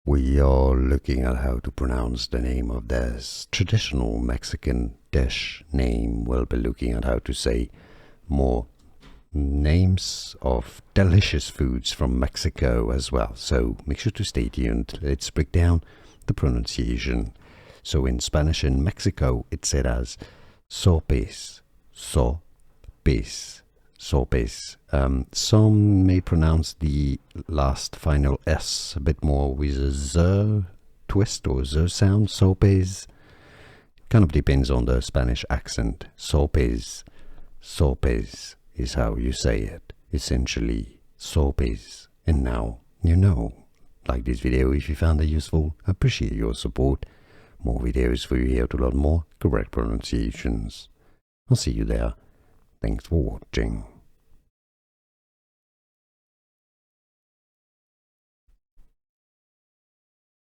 We are looking at how to pronounce the name of this traditional Mexican dish name. We'll be looking at how to say more names of delicious foods from Mexico as well. So make sure to stay tuned. Let's break down the pronunciation. So in Spanish in Mexico, it's said as sopes, sopes, sopes. Some may pronounce the last final S a bit more with a Z twist or Z sound, sopes. Kind of depends on the Spanish accent. Sopes, sopes is how you say it. Essentially, sopes. And now you know. Like this video if you found it useful. I appreciate your support. More videos for you here to learn more correct pronunciations. I'll see you there. Thanks for watching.